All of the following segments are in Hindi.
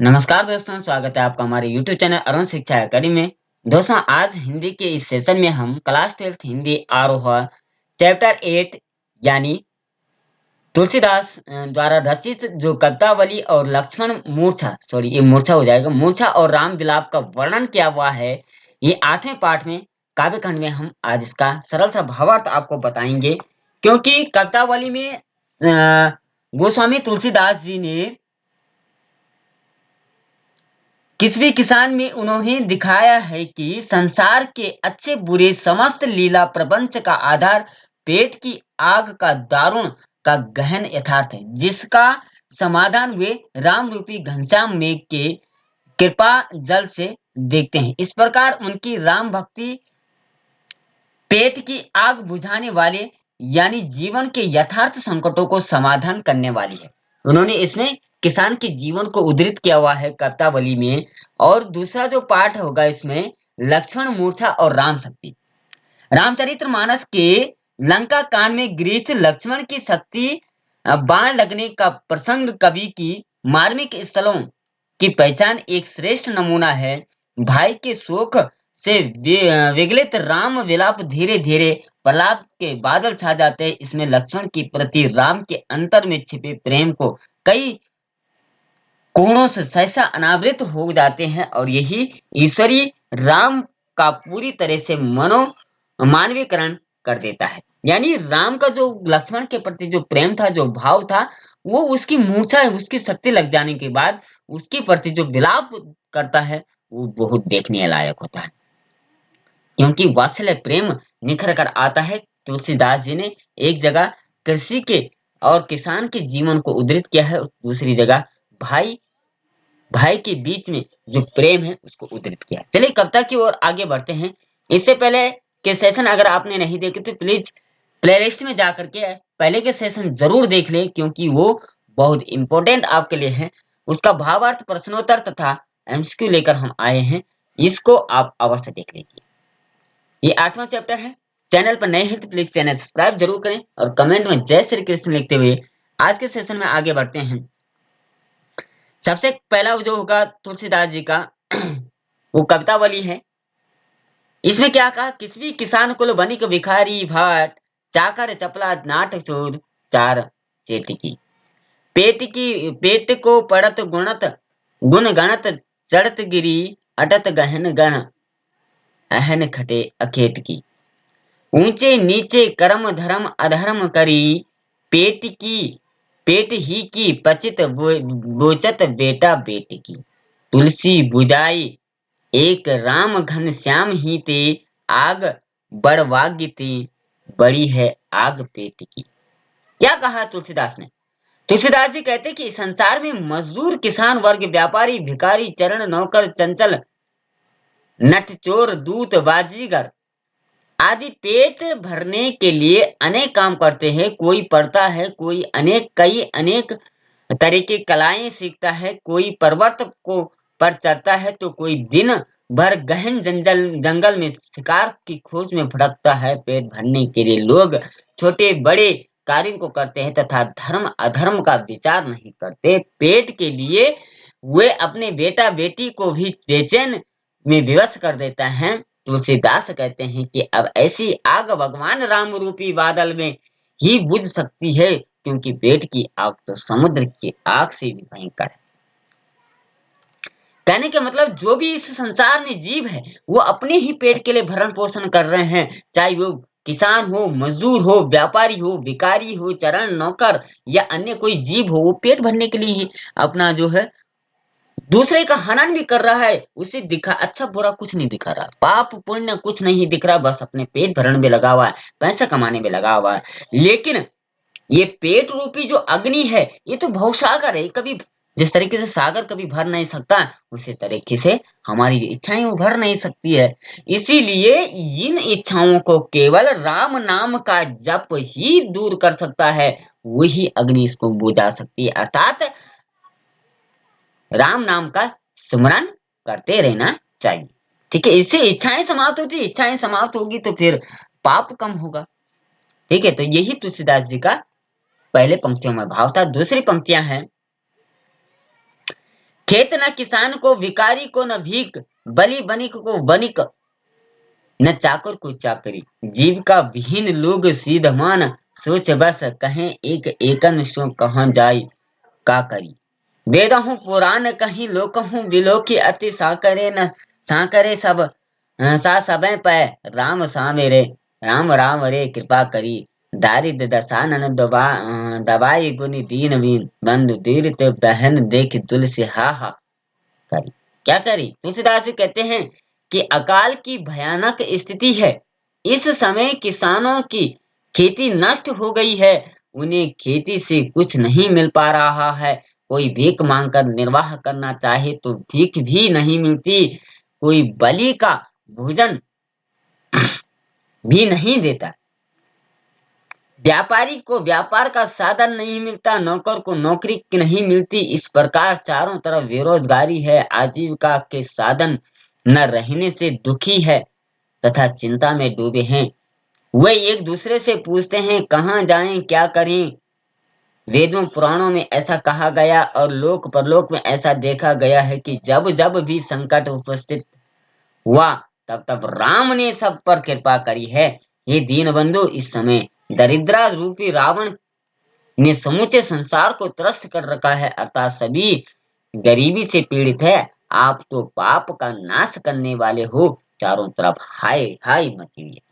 नमस्कार दोस्तों, स्वागत है आपका हमारे YouTube चैनल अरुण शिक्षा अकादमी में। दोस्तों, आज हिंदी के इस सेशन में हम क्लास 12th हिंदी आरोह चैप्टर 8 यानी तुलसीदास द्वारा रचित जो कवितावली और लक्ष्मण मूर्छा ये मूर्छा हो जाएगा, मूर्छा और राम विलाप का वर्णन किया हुआ है। ये 8वें पाठ में काव्यखंड में हम आज इसका सरल सा भावार्थ आपको बताएंगे, क्योंकि कवितावली में गोस्वामी तुलसीदास जी ने किसवी किसान में उन्होंने दिखाया है कि संसार के अच्छे बुरे समस्त लीला प्रपंच का आधार पेट की आग का दारुण का गहन यथार्थ है, जिसका समाधान वे राम रूपी घनश्याम मेघ के कृपा जल से देखते हैं। इस प्रकार उनकी राम भक्ति पेट की आग बुझाने वाले यानी जीवन के यथार्थ संकटों को समाधान करने वाली है। उन्होंने इसमें किसान के जीवन को उद्धृत किया हुआ है कवितावली में। और दूसरा जो पाठ होगा इसमें लक्ष्मण मूर्छा और राम शक्ति। रामचरितमानस के लंका कांड में गृहस्थ लक्ष्मण की शक्ति बाण लगने का प्रसंग कवि की मार्मिक स्थलों की पहचान एक श्रेष्ठ नमूना है। भाई के शोक से विगलित राम विलाप धीरे धीरे प्रलाप के बादल छा जाते हैं। इसमें लक्ष्मण की प्रति राम के अंतर में छिपे प्रेम को कई कोणों से सहसा अनावृत हो जाते हैं, और यही ईश्वरी राम का पूरी तरह से मानवीकरण कर देता है। यानी राम का जो लक्ष्मण के प्रति जो प्रेम था, जो भाव था, वो उसकी मूर्छा है, उसकी शक्ति लग जाने के बाद उसके प्रति जो विलाप करता है वो बहुत देखने लायक होता है, क्योंकि वात्सल्य प्रेम निखर कर आता है। तुलसीदास जी ने एक जगह कृषि के और किसान के जीवन को उद्धृत किया है, दूसरी जगह भाई भाई के बीच में जो प्रेम है उसको उद्धृत किया। चलिए कविता की ओर आगे बढ़ते हैं। इससे पहले के सेशन अगर आपने नहीं देखे तो प्लीज प्लेलिस्ट में जा करके पहले के सेशन जरूर देख लें, क्योंकि वो बहुत इंपॉर्टेंट आपके लिए है। उसका भावार्थ प्रश्नोत्तर तथा एमसीक्यू लेकर हम आए हैं, इसको आप अवश्य देख लीजिए। ये 8वां चैप्टर है। चैनल पर नए हैं तो प्लीज चैनल सब्सक्राइब जरूर करें और कमेंट में जय श्री कृष्ण लिखते हुए आज के सेशन में आगे बढ़ते हैं। सबसे पहला जो होगा तुलसीदास जी का वो कवितावली है। इसमें क्या कहा, किसवी किसान कुल बनिक भिखारी भाट चाकर चपला नाट चोर चार चेटकी पेट को पड़त गुणत गुण गणत चढ़त गिरी अटत गहन गण अहन खटे अखेट की ऊंचे नीचे कर्म धर्म अधर्म करी पेट की पेट ही की पचित बोचत बेटा बेटी की तुलसी बुझाई एक राम घन श्याम ही ते आग बड़वाग्य ते बड़ी है आग पेट की। क्या कहा तुलसीदास ने? तुलसीदास जी कहते कि संसार में मजदूर किसान वर्ग व्यापारी भिखारी चरण नौकर चंचल नट चोर दूत बाजीगर आदि पेट भरने के लिए अनेक काम करते हैं। कोई पढ़ता है, कोई कई अनेक तरह की कलाएं सीखता है, कोई पर्वत को पर चढ़ता है तो कोई दिन भर गहन जंगल में शिकार की खोज में भटकता है। पेट भरने के लिए लोग छोटे बड़े कार्यों को करते हैं तथा धर्म अधर्म का विचार नहीं करते। पेट के लिए वे अपने बेटा बेटी को भी बेचैन में विवश कर देता है। तुलसीदास कहते हैं कि अब ऐसी आग भगवान राम रूपी बादल में ही बुझ सकती है, क्योंकि पेट की आग तो समुद्र की आग से भी भयंकर है। कहने का मतलब जो भी इस संसार में जीव है वो अपने ही पेट के लिए भरण पोषण कर रहे हैं, चाहे वो किसान हो, मजदूर हो, व्यापारी हो, भिखारी हो, चरण नौकर या अन्य कोई जीव हो, वो पेट भरने के लिए ही अपना जो है दूसरे का हनन भी कर रहा है। उसे दिखा अच्छा बुरा कुछ नहीं दिखा रहा, पाप पुण्य कुछ नहीं दिख रहा, बस अपने पेट भरण में लगा हुआ है, पैसा कमाने में लगा हुआ है। लेकिन ये पेट रूपी जो अग्नि है ये तो भवसागर है, कभी जिस तरीके से सागर कभी भर नहीं सकता उसी तरीके से हमारी इच्छाएं वो भर नहीं सकती है। इसीलिए इन इच्छाओं को केवल राम नाम का जप ही दूर कर सकता है, वही अग्नि इसको बुझा सकती है। अर्थात राम नाम का स्मरण करते रहना चाहिए। ठीक है, इससे इच्छाएं समाप्त होती है, इच्छाएं समाप्त होगी तो फिर पाप कम होगा। ठीक है, तो यही तुलसीदास जी का पहले पंक्तियों में भाव था। दूसरी पंक्तियां हैं खेत न किसान को, भिखारी को न भीख, बलि बनिक को बनिक, न चाकर को चाकरी। जीविका विहीन लोग सीधमान, सोच बस कहें एक एकन सो कहाँ जाई का करी। वेदहु पुराण कहीं लोकहु बिलोकी, अति साकरे न साकरे सब सा सबे पै राम सामेरे, राम राम रे कृपा करी। दारिद्र दसानन दबाई गुनि दीन बीन, बंधु दीर ते बहन देख तुलसी हा हा करी। क्या करी? तुलसीदास जी कहते हैं कि अकाल की भयानक स्थिति है। इस समय किसानों की खेती नष्ट हो गई है। उन्हें खेती से कुछ नहीं मिल पा रहा है। कोई भीख मांगकर निर्वाह करना चाहे तो भीख भी नहीं मिलती। कोई बलि का भोजन भी नहीं देता। व्यापारी को व्यापार का साधन नहीं मिलता, नौकर को नौकरी नहीं मिलती। इस प्रकार चारों तरफ बेरोजगारी है, आजीविका के साधन न रहने से दुखी है तथा चिंता में डूबे हैं। वे एक दूसरे से पूछते हैं कहाँ जाएं, क्या करें। वेदों पुराणों में ऐसा कहा गया और लोक परलोक में ऐसा देखा गया है कि जब जब भी संकट उपस्थित हुआ तब तब राम ने सब पर कृपा करी है। हे दीनबंधु, इस समय दरिद्रा रूपी रावण ने समूचे संसार को त्रस्त कर रखा है, अर्थात सभी गरीबी से पीड़ित है। आप तो पाप का नाश करने वाले हो। चारों तरफ हाय हाय मची हुई है।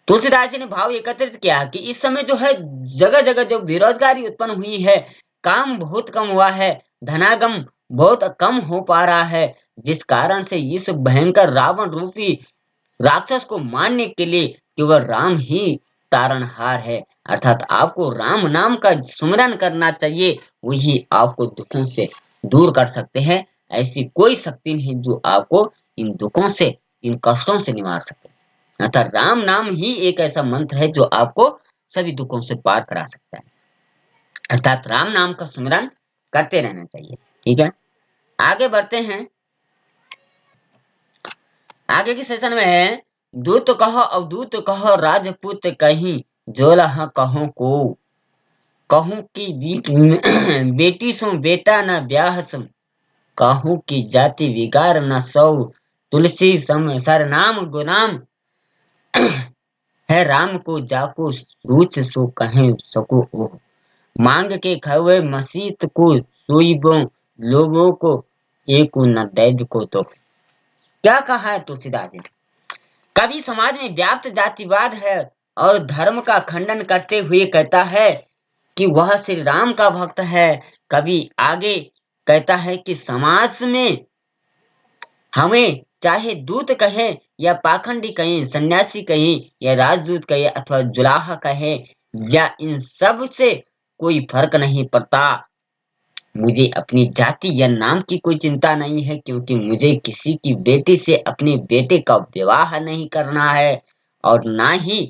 तुलसीदास जी ने भाव एकत्रित किया कि इस समय जो है जगह जगह जो बेरोजगारी उत्पन्न हुई है, काम बहुत कम हुआ है, धनागम बहुत कम हो पा रहा है, जिस कारण से इस भयंकर रावण रूपी राक्षस को मारने के लिए केवल राम ही तारणहार है। अर्थात आपको राम नाम का सुमिरन करना चाहिए, वही आपको दुखों से दूर कर सकते हैं। ऐसी कोई शक्ति नहीं जो आपको इन दुखों से, इन कष्टों से निवार सके। अर्थात राम नाम ही एक ऐसा मंत्र है जो आपको सभी दुखों से पार करा सकता है। अर्थात राम नाम का सुमिरन करते रहना चाहिए। ठीक है, आगे बढ़ते हैं। आगे की सेशन में है दूत कहो अवधूत कहो, राजपूत कहीं जोलह कहो को, कहूं की बेटी सो बेटा न ब्याह सम, कहूं की जाति विगार न सौ, तुलसी सम सर नाम गुनाम है, राम को जाको रूच सो कहे सको ओह, मांग के खवे मसीत को सोईबो, लोगों को एक न दैव को तो। क्या कहा है तुलसीदास जी? कवि समाज में व्याप्त जातिवाद है और धर्म का खंडन करते हुए कहता है कि वह श्री राम का भक्त है। कवि आगे कहता है कि समाज में हमें चाहे दूत कहे या पाखंडी कहें, सन्यासी कहें या राजदूत कहे अथवा जुलाहा कहे, या इन सब से कोई फर्क नहीं पड़ता। मुझे अपनी जाति या नाम की कोई चिंता नहीं है, क्योंकि मुझे किसी की बेटी से अपने बेटे का विवाह नहीं करना है और ना ही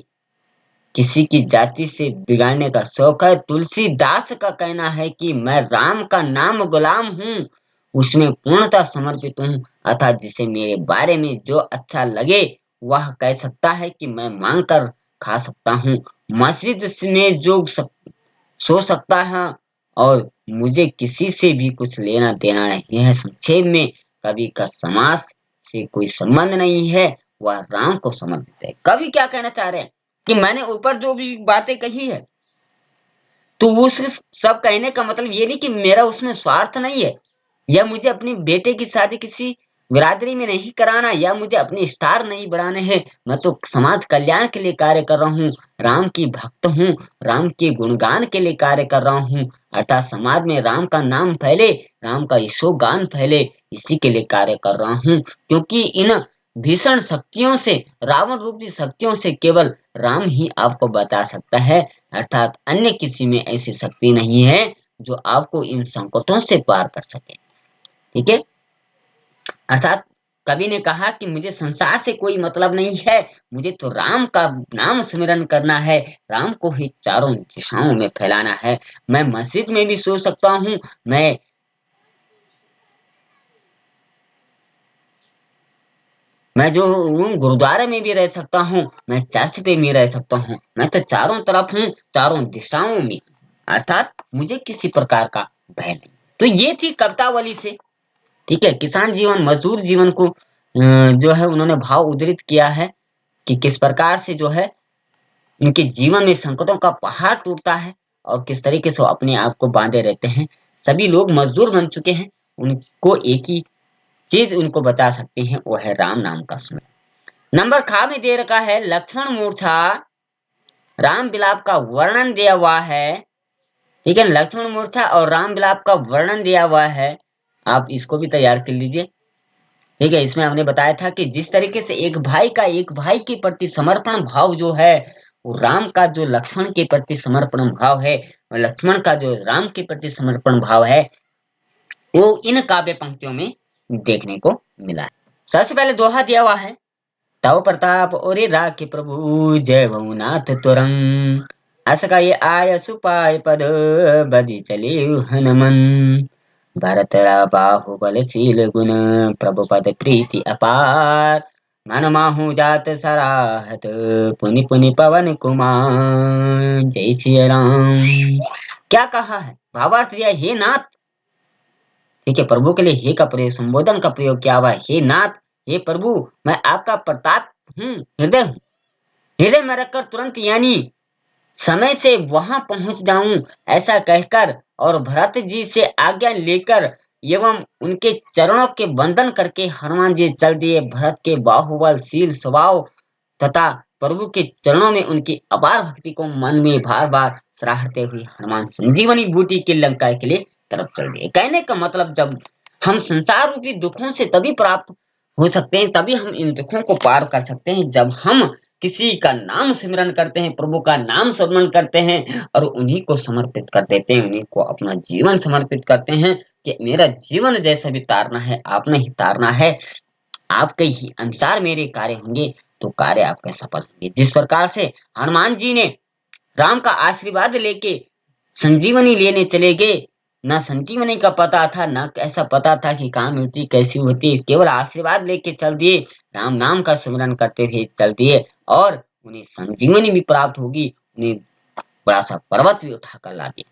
किसी की जाति से बिगाड़ने का शौक है। तुलसीदास का कहना है कि मैं राम का नाम गुलाम हूँ, उसमें पूर्णतः समर्पित हूँ, अर्थात जिसे मेरे बारे में जो अच्छा लगे वह कह सकता है कि मैं मांग कर खा सकता हूँ। मस्जिद में जो सो सकता है और मुझे किसी से भी कुछ लेना देना नहीं है। संक्षेप में कवि का समाज से कोई संबंध नहीं है, वह राम को समर्पित है। कवि क्या कहना चाह रहे हैं कि मैंने ऊपर जो भी बातें कही है तो उस सब कहने का मतलब ये नहीं कि मेरा उसमें स्वार्थ नहीं है, या मुझे अपनी बेटे की शादी किसी बिरादरी में नहीं कराना, या मुझे अपने स्टार नहीं बढ़ाने हैं। मैं तो समाज कल्याण के लिए कार्य कर रहा हूँ, राम की भक्त हूँ, राम के गुणगान के लिए कार्य कर रहा हूँ, अर्थात समाज में राम का नाम फैले, राम का यशोगान फैले, इसी के लिए कार्य कर रहा हूँ। क्योंकि इन भीषण शक्तियों से, रावण रूपी शक्तियों से केवल राम ही आपको बचा सकता है, अर्थात अन्य किसी में ऐसी शक्ति नहीं है जो आपको इन संकटों से पार कर सके। ठीक है, अर्थात कवि ने कहा कि मुझे संसार से कोई मतलब नहीं है, मुझे तो राम का नाम स्मरण करना है, राम को ही चारों दिशाओं में फैलाना है। मैं मस्जिद में भी सो सकता हूँ, मैं जो हूँ गुरुद्वारे में भी रह सकता हूँ, मैं चर्च पे भी रह सकता हूँ, मैं तो चारों तरफ हूँ, चारों दिशाओं में, अर्थात मुझे किसी प्रकार का भय नहीं। तो ये थी कवितावली से, ठीक है। किसान जीवन, मजदूर जीवन को जो है उन्होंने भाव उद्धृत किया है कि किस प्रकार से जो है उनके जीवन में संकटों का पहाड़ टूटता है और किस तरीके से वो अपने आप को बांधे रहते हैं। सभी लोग मजदूर बन चुके हैं, उनको एक ही चीज उनको बचा सकती है, वो है राम नाम का स्मरण। नंबर खा में दे रखा है लक्ष्मण मूर्छा, राम विलाप का वर्णन दिया हुआ है, ठीक है। लक्ष्मण मूर्छा और राम विलाप का वर्णन दिया हुआ है, आप इसको भी तैयार कर लीजिए, ठीक है। इसमें हमने बताया था कि जिस तरीके से एक भाई के प्रति समर्पण भाव जो है, वो राम का जो लक्ष्मण के प्रति समर्पण भाव है और लक्ष्मण का जो राम के प्रति समर्पण भाव है, वो इन काव्य पंक्तियों में देखने को मिला है। सबसे पहले दोहा दिया हुआ है, तव प्रताप ओरे राखे प्रभु, जय भवनाथ तुरंग, अस का ये आय सुपाय पद, बदी चले हनुमन, भरत बाहुबलशील गुण, प्रभु पद प्रीति अपार, मन माहु जात सराहत, पुनि पुनि पवन कुमार, जय श्री राम। क्या कहा है, भावार्थ दिया, हे नाथ, ठीक है। प्रभु के लिए हे का प्रयोग, संबोधन का प्रयोग किया हुआ है, हे नाथ, हे प्रभु, मैं आपका प्रताप हूँ, हृदय में रखकर तुरंत यानी समय से वहां पहुंच जाऊं, ऐसा कहकर और भरत जी से आज्ञा लेकर एवं उनके चरणों के वंदन करके हनुमान जी चल दिए। भरत के बाहुबलशील स्वभाव तथा प्रभु के चरणों में उनकी अपार भक्ति को मन में बार बार सराहते हुए हनुमान संजीवनी बूटी के लंका के लिए तरफ चल दिए। कहने का मतलब, जब हम संसार रूपी दुखों से तभी प्राप्त हो सकते हैं, तभी हम इन दुखों को पार कर सकते हैं, जब हम किसी का नाम सिमरन करते हैं, प्रभु का नाम स्मरण करते हैं और उन्हीं को समर्पित कर देते हैं, उन्हीं को अपना जीवन समर्पित करते हैं कि मेरा जीवन जैसा भी तारना है आपने ही तारना है, आपके ही अनुसार मेरे कार्य होंगे तो कार्य आपके सफल होंगे। जिस प्रकार से हनुमान जी ने राम का आशीर्वाद लेके संजीवनी लेने चले गए, ना संजीवनी का पता था, ना ऐसा पता था कि कहाँ मिलती कैसी होती, केवल आशीर्वाद लेके चल दिए, राम नाम का सुमिरन करते हुए चल दिए और उन्हें संजीवनी भी प्राप्त होगी, उन्हें बड़ा सा पर्वत भी उठा कर ला दिया।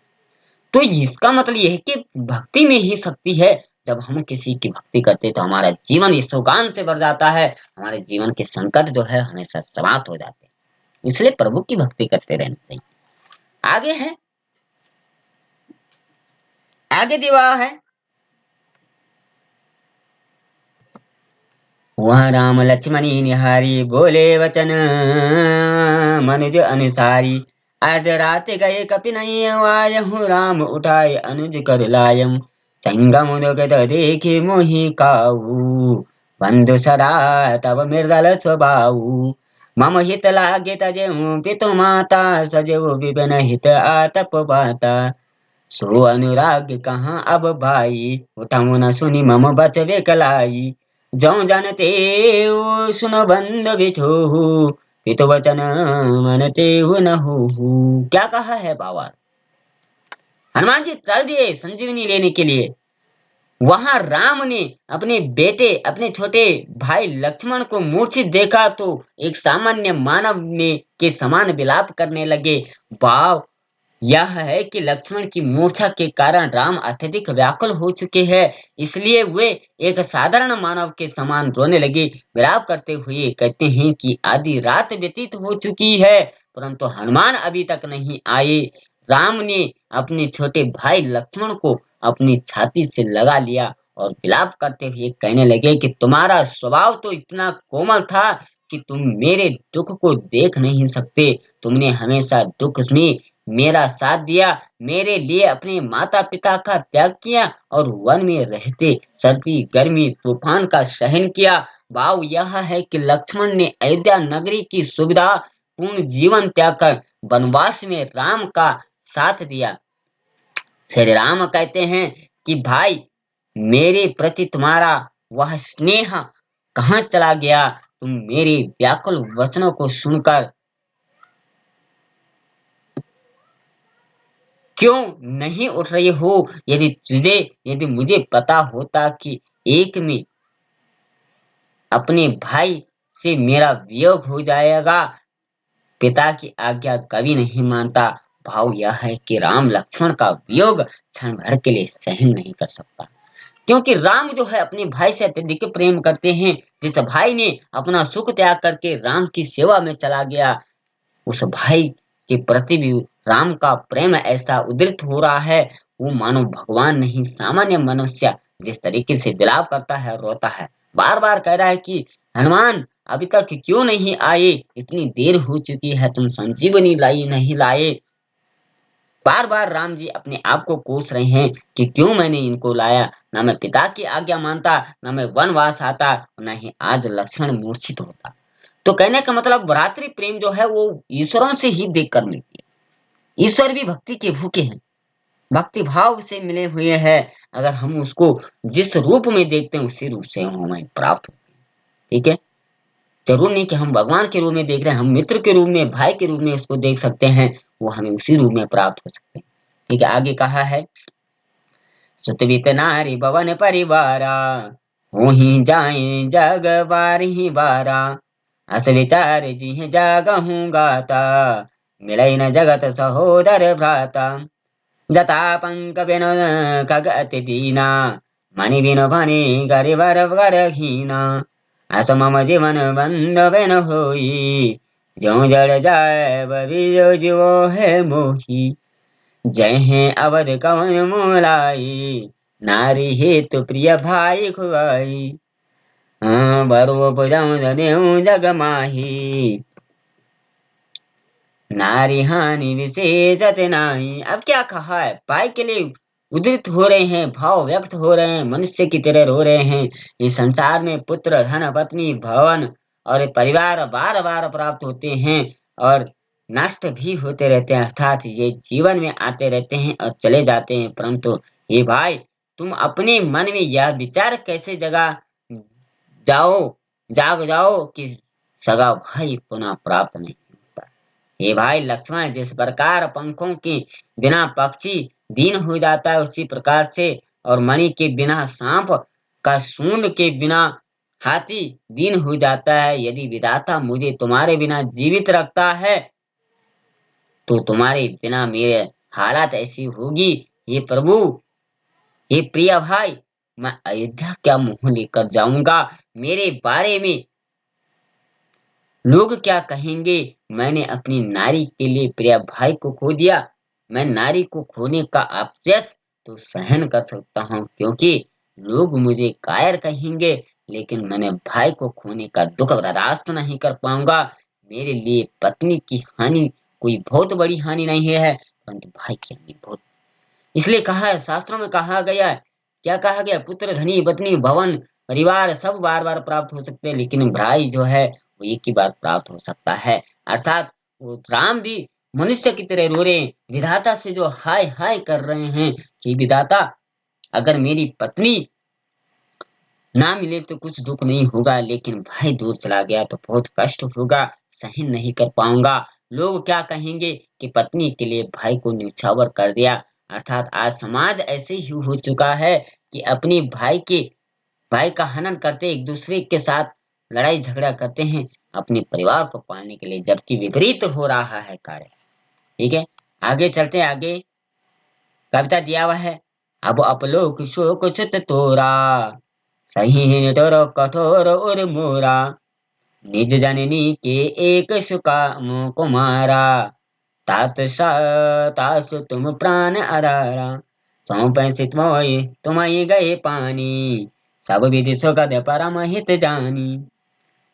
तो इसका मतलब यह है कि भक्ति में ही शक्ति है। जब हम किसी की भक्ति करते हैं तो हमारा जीवन इस सुगान से भर जाता है, हमारे जीवन के संकट जो है हमेशा समाप्त हो जाते हैं। इसलिए प्रभु की भक्ति करते रहना चाहिए। आगे है, आगे दिया है, वह राम लक्ष्मणी निहारी, बोले वचन मनुज अनुसारी, अर्ध रात गए कपि नहीं आयहु, राम उठाए अनुज कर लायम, संगम उदगत देखे मोहि काऊ, बंधु सदा तब मृदल स्वभाऊ, मम हित लागे तजेऊ पितु माता, सजेऊ विपिन हित आतप बाता, सो अनुराग कहाँ अब भाई, उठऊ न सुनी मम बचवे कलाई, जौ जानते सुन बंद बिछोहु, पितु वचन मनते न हो। क्या कहा है बाबा, हनुमान जी चल दिए संजीवनी लेने के लिए। वहां राम ने अपने बेटे, अपने छोटे भाई लक्ष्मण को मूर्छित देखा तो एक सामान्य मानव ने के समान विलाप करने लगे। भाव यह है कि लक्ष्मण की मूर्छा के कारण राम अत्यधिक व्याकुल हो चुके हैं, इसलिए वे एक साधारण मानव के समान रोने लगे, विलाप करते हुए कहते हैं कि आधी रात व्यतीत हो चुकी है परंतु हनुमान अभी तक नहीं आए। राम ने अपने छोटे भाई लक्ष्मण को अपनी छाती से लगा लिया और विलाप करते हुए कहने लगे कि तुम्हारा स्वभाव तो इतना कोमल था कि तुम मेरे दुख को देख नहीं सकते, तुमने हमेशा दुख में मेरा साथ दिया, मेरे लिए अपने माता पिता का त्याग किया और वन में रहते सर्दी गर्मी तूफान का सहन किया। भाव यह है कि लक्ष्मण ने अयोध्या नगरी की सुविधा पूर्ण जीवन त्याग कर वनवास में राम का साथ दिया। श्री राम कहते हैं कि भाई मेरे प्रति तुम्हारा वह स्नेह कहाँ चला गया, तुम मेरे व्याकुल वचनों को सुनकर क्यों नहीं उठ रही हो। यदि मुझे पता होता कि एक में अपने भाई से मेरा वियोग हो जाएगा, पिता की आज्ञा कभी नहीं मानता, भाव यह है कि राम लक्ष्मण का वियोग क्षण भर के लिए सहन नहीं कर सकता, क्योंकि राम जो है अपने भाई से अत्यधिक प्रेम करते हैं। जिस भाई ने अपना सुख त्याग करके राम की सेवा में चला गया, उस भाई के प्रति भी राम का प्रेम ऐसा उद्रित हो रहा है, वो मानो भगवान नहीं सामान्य मनुष्य जिस तरीके से विलाप करता है, रोता है, बार बार कह रहा है कि हनुमान अभी तक क्यों नहीं आए, इतनी देर हो चुकी है, तुम संजीवनी लाई नहीं लाए। बार बार राम जी अपने आप को कोस रहे हैं कि क्यों मैंने इनको लाया, ना मैं पिता की आज्ञा मानता, ना मैं वनवास आता, न ही आज लक्ष्मण मूर्छित होता। तो कहने का मतलब भ्रातृ प्रेम जो है वो ईश्वरों से ही देख कर मिलती है। ईश्वर भी भक्ति के भूखे हैं, भक्ति भाव से मिले हुए हैं। अगर हम उसको जिस रूप में देखते हैं उसी रूप से हमें प्राप्त होती है। ठीक है, जरूर नहीं कि हम भगवान के रूप में देख रहे हैं, हम मित्र के रूप में, भाई के रूप में उसको देख सकते हैं, वो हमें उसी रूप में प्राप्त हो सकते हैं। ठीक है, आगे कहा है, सुतवित नारी भवन परिवारा, हो ही जाए जग बारी बारा, हस विचार जी जागहूँ गाता, मिलई न जगत सहोदर भ्राता, जता पंक बिनु खग अति दीना, मणि बिनु भनी गरिबर गरहीना, अस मम जीवन बंद बिनु होई, ज्यों जड़ जाए बरियो जीवो है मोही, जय हैं अवध कवन मोलाई, नारी हेतु प्रिय भाई खुआई, बरो भुजं जनेऊ जग माही, नारी हानि विशेषत नाही। अब क्या कहा है, भाई के लिए उद्रित हो रहे हैं, भाव व्यक्त हो रहे हैं, मनुष्य की तरह रो रहे हैं। इस संसार में पुत्र धन पत्नी भवन और परिवार बार बार प्राप्त होते हैं और नष्ट भी होते रहते हैं, अर्थात ये जीवन में आते रहते हैं और चले जाते हैं। परंतु ये भाई, तुम अपने मन में यह विचार कैसे जाओ जाग जाओ कि सगा भाई पुनः प्राप्त नहीं होता। हे भाई लक्ष्मण, जिस प्रकार पंखों के बिना पक्षी दीन हो जाता है, उसी प्रकार से, और मणि के बिना सांप का सूंड के बिना हाथी दीन हो जाता है। यदि विधाता मुझे तुम्हारे बिना जीवित रखता है, तो तुम्हारे बिना मेरे हालत ऐसी होगी। ये प्रभु, ये प्रिय भाई, मैं अयोध्या क्या मुंह लेकर जाऊंगा, मेरे बारे में लोग क्या कहेंगे। मैंने अपनी नारी के लिए प्रिय भाई को खो दिया। मैं नारी को खोने का अपयश तो सहन कर सकता हूँ, क्योंकि लोग मुझे कायर कहेंगे, लेकिन मैंने भाई को खोने का दुख बर्दाश्त नहीं कर पाऊंगा। मेरे लिए पत्नी की हानि कोई बहुत बड़ी हानि नहीं है, परंतु भाई की हानि बहुत। इसलिए कहा है, शास्त्रों में कहा गया है, क्या कहा गया, पुत्र धनी पत्नी भवन परिवार सब बार बार प्राप्त हो सकते हैं, लेकिन भाई जो है वो एक ही बार प्राप्त हो सकता है। अर्थात वो राम भी मनुष्य की तरह रो रहे हैं, विधाता से जो हाय हाय कर रहे हैं कि विधाता, अगर मेरी पत्नी ना मिले तो कुछ दुख नहीं होगा, लेकिन भाई दूर चला गया तो बहुत कष्ट होगा, सहन नहीं कर पाऊंगा। लोग क्या कहेंगे कि पत्नी के लिए भाई को न्यौछावर कर दिया। अर्थात आज समाज ऐसे ही हो चुका है कि अपनी भाई का हनन करते, एक दूसरे के साथ लड़ाई झगड़ा करते हैं अपने परिवार को पालने के लिए, जबकि विपरीत हो रहा है कार्य। ठीक है, आगे चलते हैं। आगे कविता दिया हुआ है, अब अपलोक शोक सुत तोरा, सही निठुर कठोर उर मोरा, निज जननी के एक सुकाम कुमारा, तासु तुम प्राण अरारा, सौंपे सित मोहि तुम्हि गए पानी, सब विधि सुगद परम हित जानी,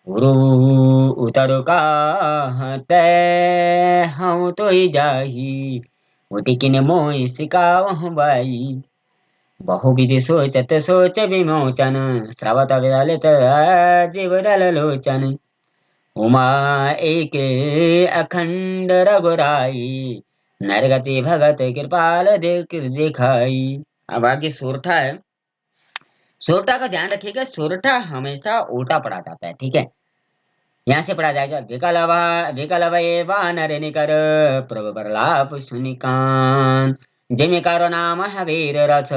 गुरु उतरु कहते हूँ तो जाही, उटिकिन मोहि सिकावहु बाई, बहुविधि सोचत सोच विमोचन, स्रवत विदलित जीव दल लोचन, उमा एक अखंड रघुराई, नरगति भगत कृपाल दिखाई। अब आगे सोरठा है। सोरठा का ध्यान रखिएगा, सोरठा हमेशा उल्टा पढ़ा जाता है। ठीक है, यहाँ से पढ़ा जाएगा, विकलवये वानर निकर, प्रभु प्रलाप सुनिकान, जिमि करो नाम है वीर रस,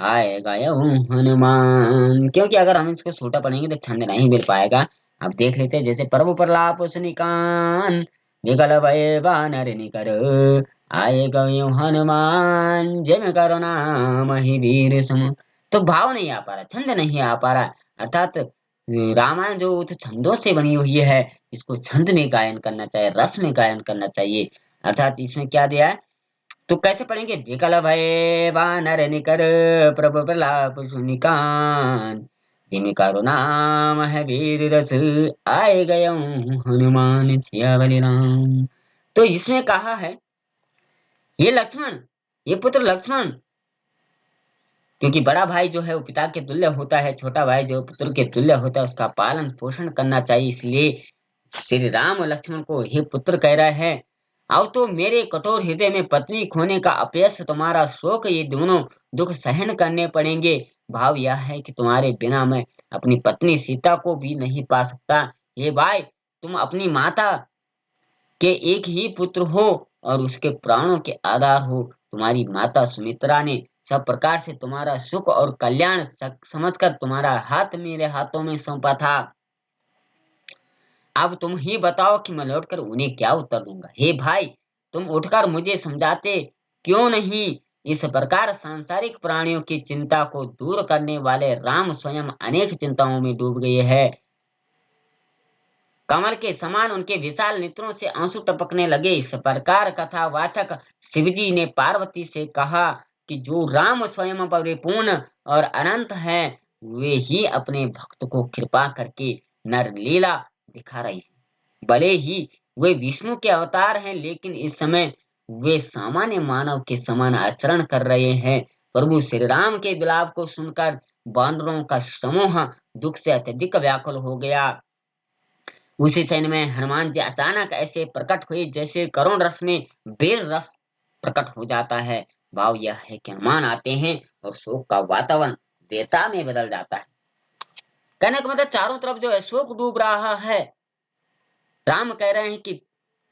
आए गए हनुमान। क्योंकि अगर हम इसको छोटा पढ़ेंगे तो छंद नहीं मिल पाएगा। अब देख लेते हैं, जैसे प्रभु प्रलाप सुनिकान, विकल भय वानर निकर, आए गयो हनुमान जिन करो नाम ही वीर सम। तो भाव नहीं आ पा रहा, छंद नहीं आ पा रहा, अर्थात रामायण जो तो छंदों से बनी हुई है, इसको छंद में गायन करना चाहिए, रस में गायन करना चाहिए। अर्थात इसमें क्या दिया है, तो कैसे पढ़ेंगे, विकल भय वानर निकर प्रभु प्रलाप सुनिकान जिन करो नाम है वीर रस आए गयो हनुमान सियावली राम। तो इसमें कहा है, ये लक्ष्मण, ये पुत्र लक्ष्मण, क्योंकि बड़ा भाई जो है वो पिता के तुल्य होता है, छोटा भाई जो पुत्र के तुल्य होता है, उसका पालन पोषण करना चाहिए। इसलिए श्री राम और लक्ष्मण को हे पुत्र कह रहा है, अब तो मेरे कठोर हृदय में पत्नी खोने का अपयश, तुम्हारा शोक, ये दोनों दुख सहन करने पड़ेंगे। भाव यह है कि तुम्हारे बिना मैं अपनी पत्नी सीता को भी नहीं पा सकता। ये भाई, तुम अपनी माता के एक ही पुत्र हो और उसके प्राणों के आधार हो। तुम्हारी माता सुमित्रा ने सब प्रकार से तुम्हारा सुख और कल्याण समझकर तुम्हारा हाथ मेरे हाथों में सौंपा था। अब तुम ही बताओ कि मैं लौटकर उन्हें क्या उत्तर दूंगा। हे भाई, तुम उठकर मुझे समझाते क्यों नहीं। इस प्रकार सांसारिक प्राणियों की चिंता को दूर करने वाले राम स्वयं अनेक चिंताओं में डूब गए हैं। कमल के समान उनके विशाल नेत्रों से आंसू टपकने लगे। इस प्रकार कथावाचक शिवजी ने पार्वती से कहा कि जो राम स्वयं परिपूर्ण और अनंत हैं, वे ही अपने भक्त को कृपा करके नर लीला दिखा रहे हैं। भले ही वे विष्णु के अवतार हैं, लेकिन इस समय वे सामान्य मानव के समान आचरण कर रहे हैं। प्रभु श्री राम के विलाप को सुनकर वानरों का समूह दुख से अत्यधिक व्याकुल हो गया। उसी क्षण में हनुमान जी अचानक ऐसे प्रकट हुए जैसे करुण रस में बेर रस प्रकट हो जाता है। भाव यह है कि हनुमान आते हैं और शोक का वातावरण वेता में बदल जाता है। कहने का मतलब चारों तरफ जो है शोक डूब रहा है। राम कह रहे हैं कि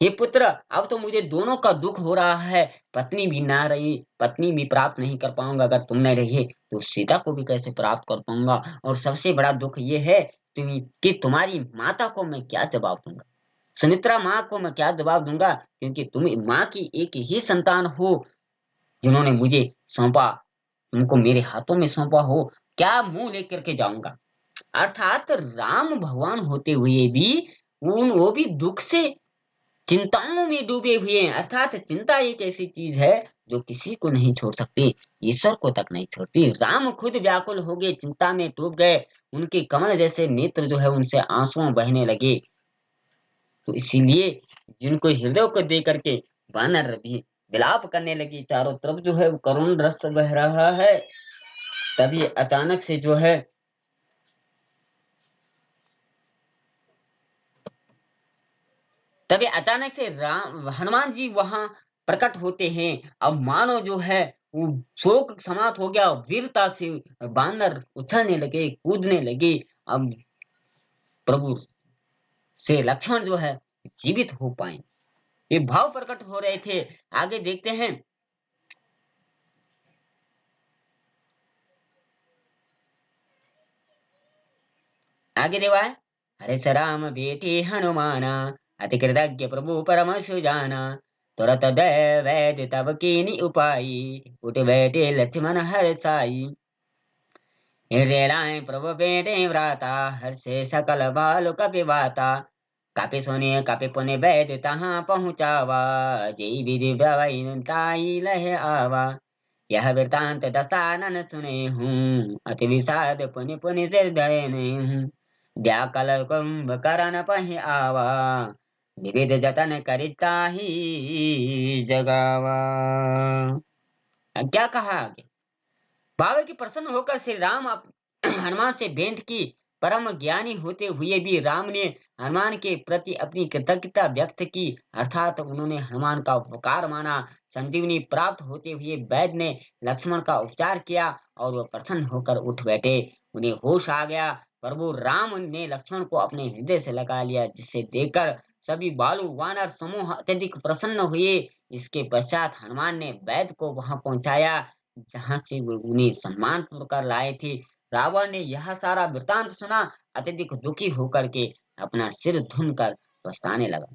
हे पुत्र, अब तो मुझे दोनों का दुख हो रहा है। पत्नी भी ना रही, पत्नी भी प्राप्त नहीं कर पाऊंगा, अगर तुम नहीं रही तो सीता को भी कैसे प्राप्त कर पाऊंगा। और सबसे बड़ा दुख ये है कि तुम्हारी माता को मैं क्या जवाब दूंगा, सुमित्रा माँ को मैं क्या जवाब दूंगा, क्योंकि तुम माँ की एक ही संतान हो जिन्होंने मुझे सौंपा, तुमको मेरे हाथों में सौंपा हो, क्या मुंह लेकर के जाऊंगा। अर्थात राम भगवान होते हुए भी वो भी दुख से चिंताओं में डूबे हुए हैं। अर्थात चिंता एक ऐसी चीज है जो किसी को नहीं छोड़ सकती, ईश्वर को तक नहीं छोड़ती। राम खुद व्याकुल हो गए, चिंता में डूब गए, उनके कमल जैसे नेत्र जो है उनसे आंसू बहने लगे। तो इसीलिए जिनको हृदय को दे करके वानर भी विलाप करने लगी, चारों तरफ जो है वो करुण रस बह रहा है। तभी अचानक से जो है तभी अचानक से राम हनुमान जी वहां प्रकट होते हैं। अब मानो जो है वो शोक समाप्त हो गया, वीरता से बानर उछलने लगे, कूदने लगे। अब प्रभु से लक्ष्मण जो है जीवित हो पाए, ये भाव प्रकट हो रहे थे। आगे देखते हैं, आगे देवा है, हरे स राम बेटे हनुमाना अति कृतज्ञ प्रभु परम सुजाना तुरत दय वैद्य तब कीनी उपाई उठ बैठे लक्ष्मण हर साई हृदय प्रभु बेटे व्राता हर्षे सकल बालु कपिवाता कापे सोने कापे पुने वैद्य तहाँ पहुँचावा जय विधि ताई लह आवा यह वृतांत दसानन सुने हूँ अति विषाद पुनि पुनि सिर धरे नहीं हूँ व्याकल कुंभ करन पहि आवा विविध जतन करिता ही जगावा। अब क्या कहा आगे, बाबा की प्रसन्न होकर श्री राम हनुमान से भेंट की। परम ज्ञानी होते हुए भी राम ने हनुमान के प्रति अपनी कृतज्ञता व्यक्त की, अर्थात उन्होंने हनुमान का उपकार माना। संजीवनी प्राप्त होते हुए वैद्य ने लक्ष्मण का उपचार किया और वह प्रसन्न होकर उठ बैठे, उन्हें होश आ गया। प्रभु राम ने लक्ष्मण को अपने हृदय से लगा लिया, जिसे देखकर सभी बालू वानर समूह अत्यधिक प्रसन्न हुए। इसके पश्चात हनुमान ने वैद्य को वहां पहुंचाया जहां से वो उन्हें सम्मान पूर्वक लाए थे। रावण ने यह सारा वृतांत सुना, अत्यधिक दुखी होकर के अपना सिर धुन कर पछताने लगा।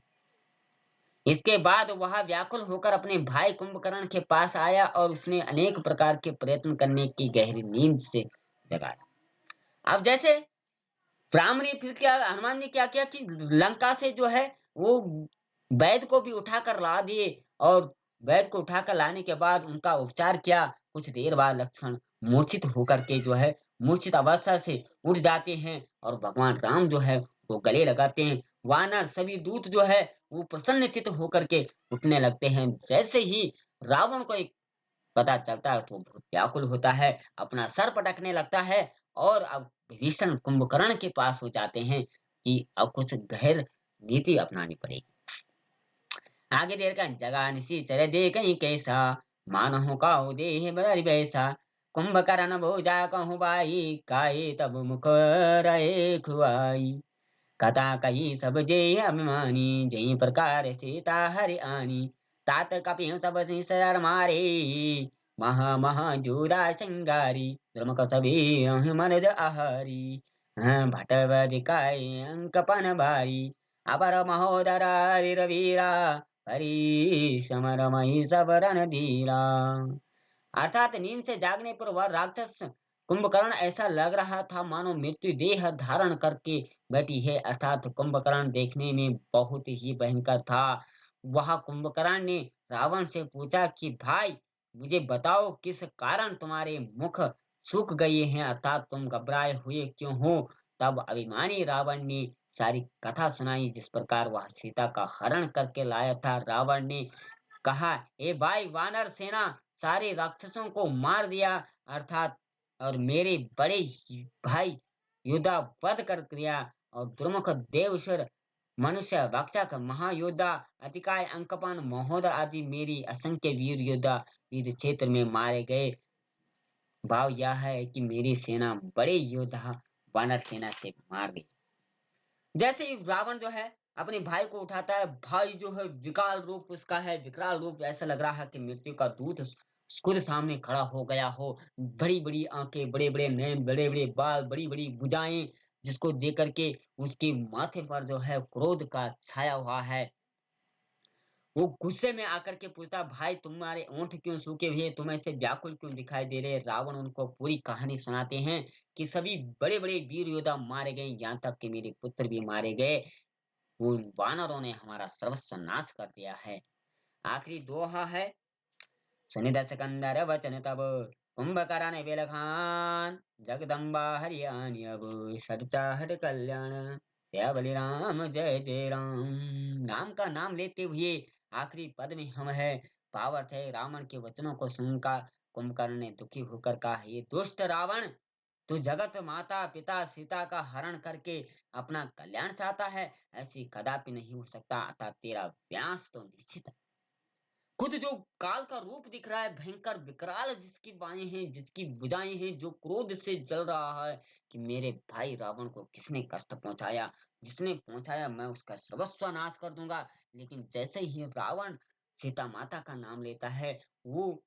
इसके बाद वह व्याकुल होकर अपने भाई कुंभकर्ण के पास आया और उसने अनेक प्रकार के प्रयत्न करने की गहरी नींद से जगाया। अब जैसे राम ने फिर क्या हनुमान ने क्या किया कि लंका से जो है वो वैद को भी उठाकर ला दिए और वैद को उठाकर लाने के बाद उनका उपचार किया। कुछ देर बाद लक्ष्मण मूर्छित होकर के जो है मूर्छित अवस्था से उठ जाते हैं और भगवान राम जो है वो गले लगाते हैं। वानर सभी दूत जो है वो प्रसन्नचित्त होकर के उठने लगते हैं। जैसे ही रावण को एक पता चलता है तो बहुत व्याकुल होता है, अपना सर पटकने लगता है और अब विभीषण कुंभकर्ण के पास हो जाते हैं कि अब कुछ गहर नीति अपनानी पड़ेगी। आगे देर का जगह निसी चरे दे कहीं कैसा मानहु का देह बदरि बैसा कुंभकर्ण भोजा कहूँ बाई काये तब मुख रहे खुआई कथा कही सब जे अभिमानी जई प्रकार सीता हरि आनी तात कपियों सब सिर मारे महा महा जोरा सिंगारी द्रुमक सभी मन आहारी भटवदिकाय अंकपन भारी अपर महोदरा रवीरा हरी समरमयी सबरन धीरा। अर्थात नींद से जागने पर वह राक्षस कुंभकर्ण ऐसा लग रहा था मानो मृत्यु देह धारण करके बैठी है। अर्थात कुंभकर्ण देखने में बहुत ही भयंकर था। वह कुंभकर्ण ने रावण से पूछा कि भाई मुझे बताओ किस कारण तुम्हारे मुख सूख गए हैं, अर्थात तुम घबराए हुए क्यों हो। तब अभिमानी रावण ने सारी कथा सुनाई जिस प्रकार वह सीता का हरण करके लाया था। रावण ने कहा, ए भाई वानर सेना सारे राक्षसों को मार दिया, अर्थात और मेरे बड़े भाई योद्धा वध कर दिया और दुर्मुख देवशर मनुष्य भक्षक महायोद्धा अतिकाय अंकपान महोदय आदि मेरी असंख्य वीर योद्धा युद्ध क्षेत्र में मारे गए। भाव यह है कि मेरी सेना बड़े योद्धा वानर सेना से मार गई। जैसे ही रावण जो है अपने भाई को उठाता है, भाई जो है विकराल रूप उसका है, विकराल रूप ऐसा लग रहा है कि मृत्यु का दूत खुद सामने खड़ा हो गया हो। बड़ी बड़ी आंखें, बड़े बड़े नैन, बड़े बड़े बाल, बड़ी बड़ी भुजाएं, जिसको देख करके उसके माथे पर जो है क्रोध का छाया हुआ है। वो गुस्से में आकर के पूछता, भाई तुम्हारे ओंठ क्यों सूखे हुए, तुम ऐसे व्याकुल क्यों दिखाई दे रहे। रावण उनको पूरी कहानी सुनाते हैं कि सभी बड़े बड़े वीर योद्धा मारे गए, यहाँ तक कि मेरे पुत्र भी मारे गए। उन वानरों ने हमारा सर्वस्व नाश कर दिया है। आखिरी दोहा है, सुनिद सिकंदर वचन तब कुंभकर्ण बिल खान जगदम्बा हरियाणी अब सच्चा हट कल्याण जय बलि राम जय जय राम। राम का नाम लेते हुए आखिरी पद में हम है। भावार्थ है, रावण के वचनों को सुनकर कुंभकर्ण ने दुखी होकर कहा, ये दुष्ट रावण, तू जगत माता पिता सीता का हरण करके अपना कल्याण चाहता है, ऐसी कदापि नहीं हो सकता, अतः तेरा व्यास तो निश्चित है। खुद जो काल का रूप दिख रहा है, भयंकर विकराल, जिसकी बाहें हैं, जिसकी भुजाएं हैं, जो क्रोध से जल रहा है कि मेरे भाई रावण को किसने कष्ट पहुंचाया, जिसने पहुंचाया मैं उसका सर्वस्व नाश कर दूंगा। लेकिन जैसे ही रावण सीता माता का नाम लेता है, वो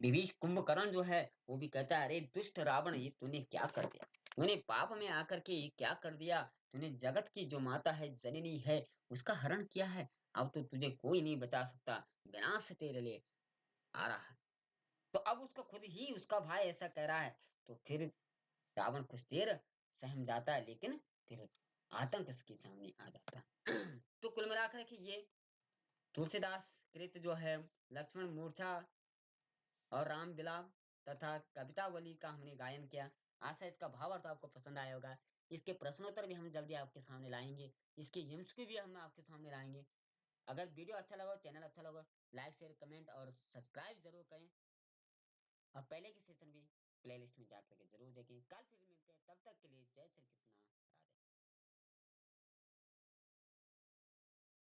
विभीष कुंभकर्ण जो है वो भी कहता है, अरे दुष्ट रावण, ये तूने क्या कर दिया, तूने पाप में आकर के ये क्या कर दिया, तूने जगत की जो माता है, जननी है, उसका हरण किया है। अब तो तुझे कोई नहीं बचा सकता, विनाश तेरे लिए आ रहा है। तो अब उसका खुद ही उसका भाई ऐसा कह रहा है, तो फिर रावण कुछ देर सहम जाता है, लेकिन फिर आतंक उसके सामने आ जाता है। तो कुल मिलाकर के ये तुलसीदास कृत जो है लक्ष्मण मूर्छा और राम विलाप तथा कवितावली का हमने गायन किया। आशा इसका भावार्थ आपको पसंद आया होगा। इसके प्रश्नोत्तर भी हम जल्दी आपके सामने लाएंगे, इसके एमसीक्यू भी हम आपके सामने लाएंगे। अगर वीडियो अच्छा लगा, चैनल अच्छा लगा, लाइक शेयर कमेंट और सब्सक्राइब जरूर करें और पहले की सेशन भी प्लेलिस्ट में जाकर के जरूर देखें। कल फिर मिलते हैं।